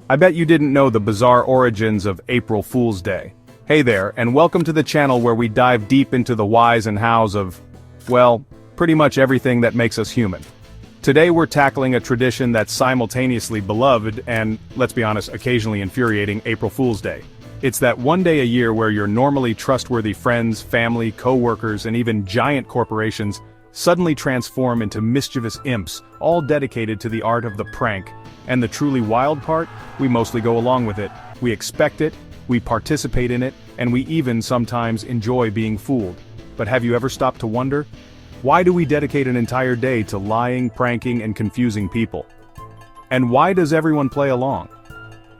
I bet you didn't know the bizarre origins of April Fool's Day. Hey there, and welcome to the channel where we dive deep into the whys and hows of, well, pretty much everything that makes us human. Today we're tackling a tradition that's simultaneously beloved and, let's be honest, occasionally infuriating April Fool's Day. It's that one day a year where your normally trustworthy friends, family, co-workers, and even giant corporations suddenly transform into mischievous imps, all dedicated to the art of the prank. And the truly wild part? We mostly go along with it. We expect it, we participate in it, and we even sometimes enjoy being fooled. But have you ever stopped to wonder? Why do we dedicate an entire day to lying, pranking, and confusing people? And why does everyone play along?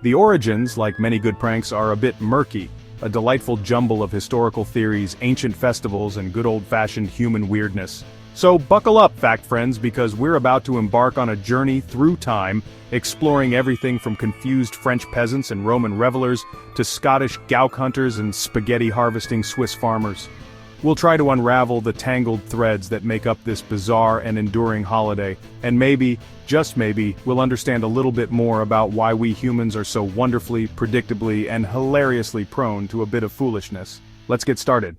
The origins, like many good pranks, are a bit murky, a delightful jumble of historical theories, ancient festivals, and good old-fashioned human weirdness. So buckle up, fact friends, because we're about to embark on a journey through time, exploring everything from confused French peasants and Roman revelers to Scottish Gowk hunters and spaghetti-harvesting Swiss farmers. We'll try to unravel the tangled threads that make up this bizarre and enduring holiday, and maybe, just maybe, we'll understand a little bit more about why we humans are so wonderfully, predictably, and hilariously prone to a bit of foolishness. Let's get started.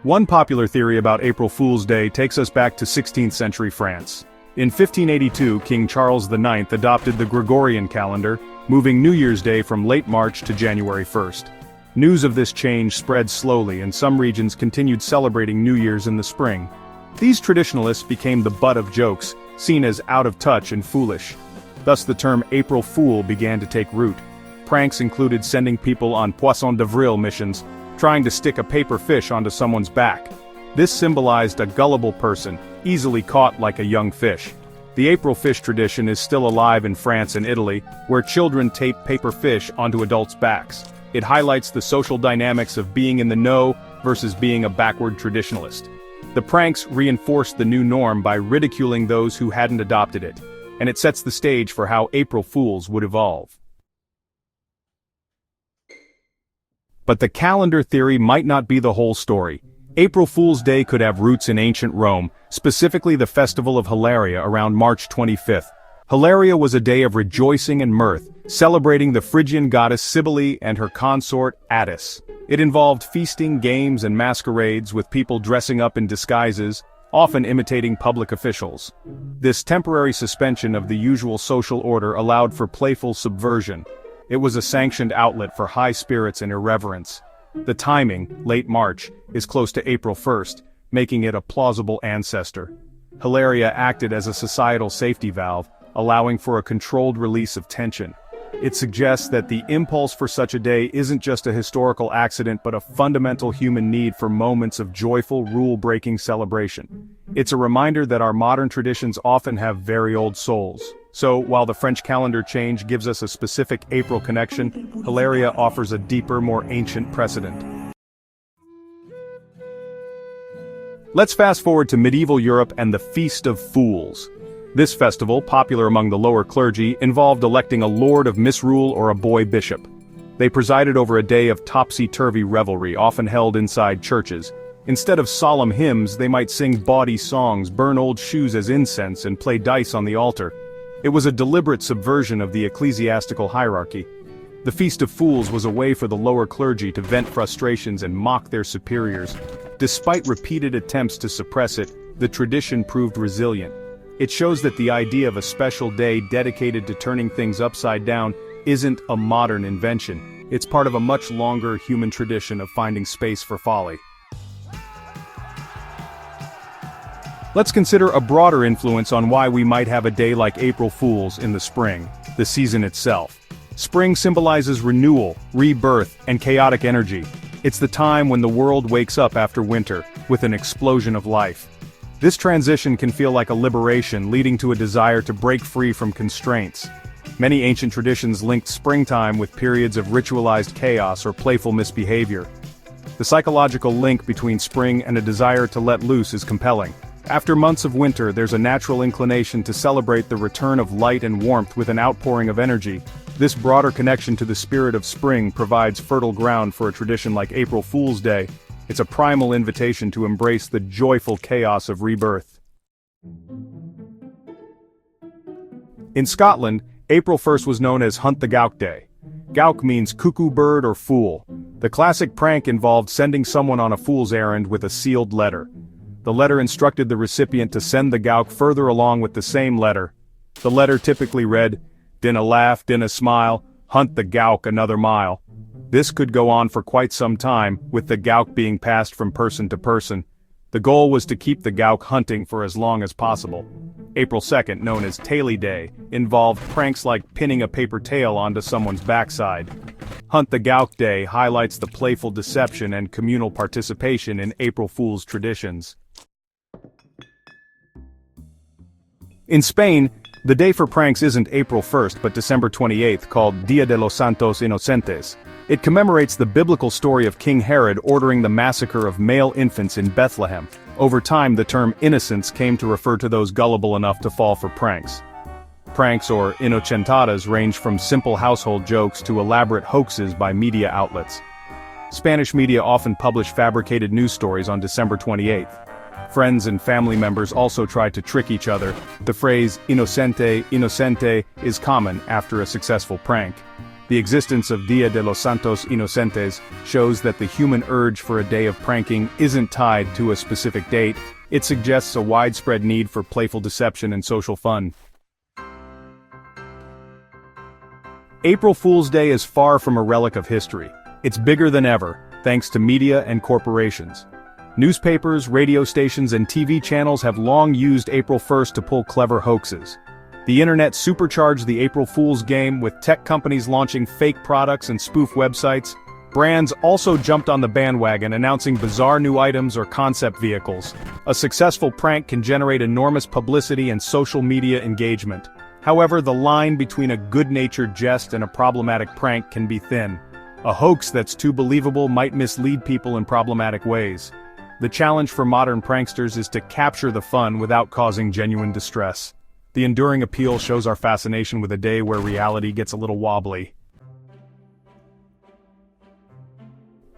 One popular theory about April Fool's Day takes us back to 16th century France. In 1582, King Charles IX adopted the Gregorian calendar, moving New Year's Day from late March to January 1st. News of this change spread slowly, and some regions continued celebrating New Year's in the spring. These traditionalists became the butt of jokes, seen as out of touch and foolish. Thus the term April Fool began to take root. Pranks included sending people on Poisson d'avril missions, trying to stick a paper fish onto someone's back. This symbolized a gullible person, easily caught like a young fish. The April fish tradition is still alive in France and Italy, where children tape paper fish onto adults' backs. It highlights the social dynamics of being in the know versus being a backward traditionalist. The pranks reinforced the new norm by ridiculing those who hadn't adopted it, and it sets the stage for how April Fools would evolve. But the calendar theory might not be the whole story. April Fool's Day could have roots in ancient Rome, specifically the festival of Hilaria around March 25th. Hilaria was a day of rejoicing and mirth, celebrating the Phrygian goddess Cybele and her consort Attis. It involved feasting, games, and masquerades, with people dressing up in disguises, often imitating public officials. This temporary suspension of the usual social order allowed for playful subversion. It was a sanctioned outlet for high spirits and irreverence. The timing, late March, is close to April 1st, making it a plausible ancestor. Hilaria acted as a societal safety valve, allowing for a controlled release of tension. It suggests that the impulse for such a day isn't just a historical accident but a fundamental human need for moments of joyful, rule-breaking celebration. It's a reminder that our modern traditions often have very old souls. So, while the French calendar change gives us a specific April connection, Hilaria offers a deeper, more ancient precedent. Let's fast forward to medieval Europe and the Feast of Fools. This festival, popular among the lower clergy, involved electing a lord of misrule or a boy bishop. They presided over a day of topsy-turvy revelry, often held inside churches. Instead of solemn hymns, they might sing bawdy songs, burn old shoes as incense, and play dice on the altar. It was a deliberate subversion of the ecclesiastical hierarchy. The Feast of Fools was a way for the lower clergy to vent frustrations and mock their superiors. Despite repeated attempts to suppress it, the tradition proved resilient. It shows that the idea of a special day dedicated to turning things upside down isn't a modern invention. It's part of a much longer human tradition of finding space for folly. Let's consider a broader influence on why we might have a day like April Fool's in the spring, the season itself. Spring symbolizes renewal, rebirth, and chaotic energy. It's the time when the world wakes up after winter, with an explosion of life. This transition can feel like a liberation, leading to a desire to break free from constraints. Many ancient traditions linked springtime with periods of ritualized chaos or playful misbehavior. The psychological link between spring and a desire to let loose is compelling. After months of winter, there's a natural inclination to celebrate the return of light and warmth with an outpouring of energy. This broader connection to the spirit of spring provides fertile ground for a tradition like April Fool's Day. It's a primal invitation to embrace the joyful chaos of rebirth. In Scotland, April 1st was known as Hunt-the-Gowk Day. Gowk means cuckoo bird or fool. The classic prank involved sending someone on a fool's errand with a sealed letter. The letter instructed the recipient to send the gowk further along with the same letter. The letter typically read, "Dinna laugh, dinna smile, hunt the gowk another mile." This could go on for quite some time, with the gowk being passed from person to person. The goal was to keep the gowk hunting for as long as possible. April 2nd, known as Taily Day, involved pranks like pinning a paper tail onto someone's backside. Hunt-the-Gowk Day highlights the playful deception and communal participation in April Fool's traditions. In Spain, the day for pranks isn't April 1st but December 28th, called Dia de los Santos Inocentes. It commemorates the biblical story of King Herod ordering the massacre of male infants in Bethlehem. Over time, the term innocents came to refer to those gullible enough to fall for pranks. Pranks, or inocentadas, range from simple household jokes to elaborate hoaxes by media outlets. Spanish media often publish fabricated news stories on December 28th. Friends and family members also try to trick each other. The phrase inocente is common after a successful prank. The existence of Dia de los Santos Inocentes shows that the human urge for a day of pranking isn't tied to a specific date. It suggests a widespread need for playful deception and social fun. April Fool's Day is far from a relic of history. It's bigger than ever, thanks to media and corporations. Newspapers, radio stations, and TV channels have long used April 1st to pull clever hoaxes. The internet supercharged the April Fool's game, with tech companies launching fake products and spoof websites. Brands also jumped on the bandwagon, announcing bizarre new items or concept vehicles. A successful prank can generate enormous publicity and social media engagement. However, the line between a good-natured jest and a problematic prank can be thin. A hoax that's too believable might mislead people in problematic ways. The challenge for modern pranksters is to capture the fun without causing genuine distress. The enduring appeal shows our fascination with a day where reality gets a little wobbly.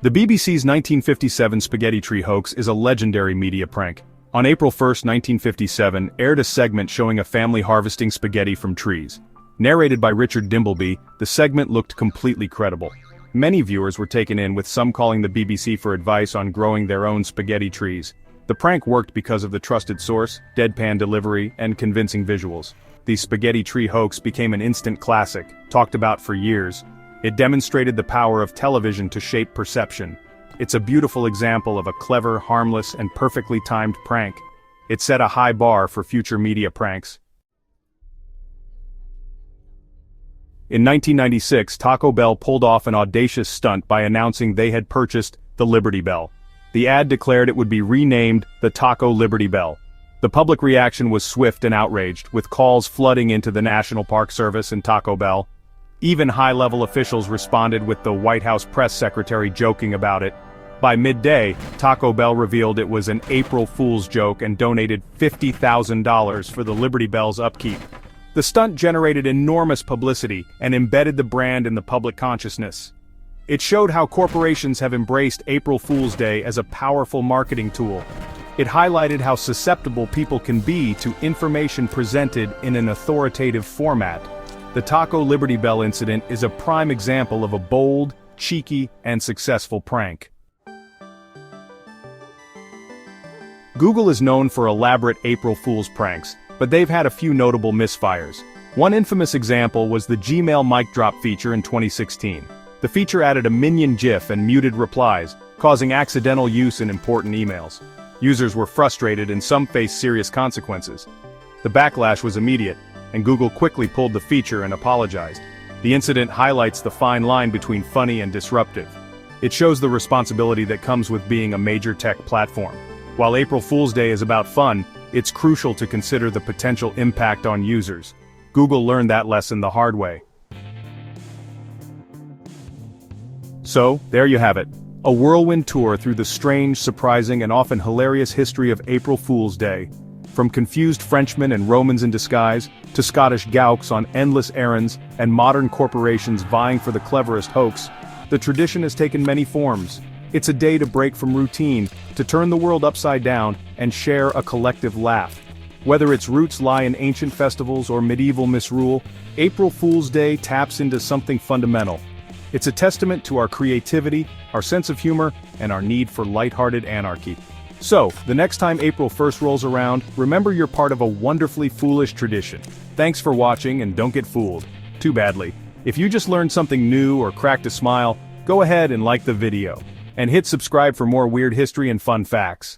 The BBC's 1957 Spaghetti Tree hoax is a legendary media prank. On April 1, 1957, aired a segment showing a family harvesting spaghetti from trees. Narrated by Richard Dimbleby, the segment looked completely credible. Many viewers were taken in, with some calling the BBC for advice on growing their own spaghetti trees. The prank worked because of the trusted source, deadpan delivery, and convincing visuals. The spaghetti tree hoax became an instant classic, talked about for years. It demonstrated the power of television to shape perception. It's a beautiful example of a clever, harmless, and perfectly timed prank. It set a high bar for future media pranks. In 1996, Taco Bell pulled off an audacious stunt by announcing they had purchased the Liberty Bell. The ad declared it would be renamed the Taco Liberty Bell. The public reaction was swift and outraged, with calls flooding into the National Park Service and Taco Bell. Even high-level officials responded, with the White House press secretary joking about it. By midday, Taco Bell revealed it was an April Fool's joke and donated $50,000 for the Liberty Bell's upkeep. The stunt generated enormous publicity and embedded the brand in the public consciousness. It showed how corporations have embraced April Fool's Day as a powerful marketing tool. It highlighted how susceptible people can be to information presented in an authoritative format. The Taco Liberty Bell incident is a prime example of a bold, cheeky, and successful prank. Google is known for elaborate April Fool's pranks, but they've had a few notable misfires. One infamous example was the Gmail mic drop feature in 2016. The feature added a minion GIF and muted replies, causing accidental use in important emails. Users were frustrated and some faced serious consequences. The backlash was immediate, and Google quickly pulled the feature and apologized. The incident highlights the fine line between funny and disruptive. It shows the responsibility that comes with being a major tech platform. While April Fool's Day is about fun, it's crucial to consider the potential impact on users. Google learned that lesson the hard way. So, there you have it. A whirlwind tour through the strange, surprising, and often hilarious history of April Fool's Day. From confused Frenchmen and Romans in disguise, to Scottish gowks on endless errands, and modern corporations vying for the cleverest hoax, the tradition has taken many forms. It's a day to break from routine, to turn the world upside down, and share a collective laugh. Whether its roots lie in ancient festivals or medieval misrule, April Fool's Day taps into something fundamental. It's a testament to our creativity, our sense of humor, and our need for lighthearted anarchy. So, the next time April 1st rolls around, remember you're part of a wonderfully foolish tradition. Thanks for watching, and don't get fooled too badly. If you just learned something new or cracked a smile, go ahead and like the video. And hit subscribe for more weird history and fun facts.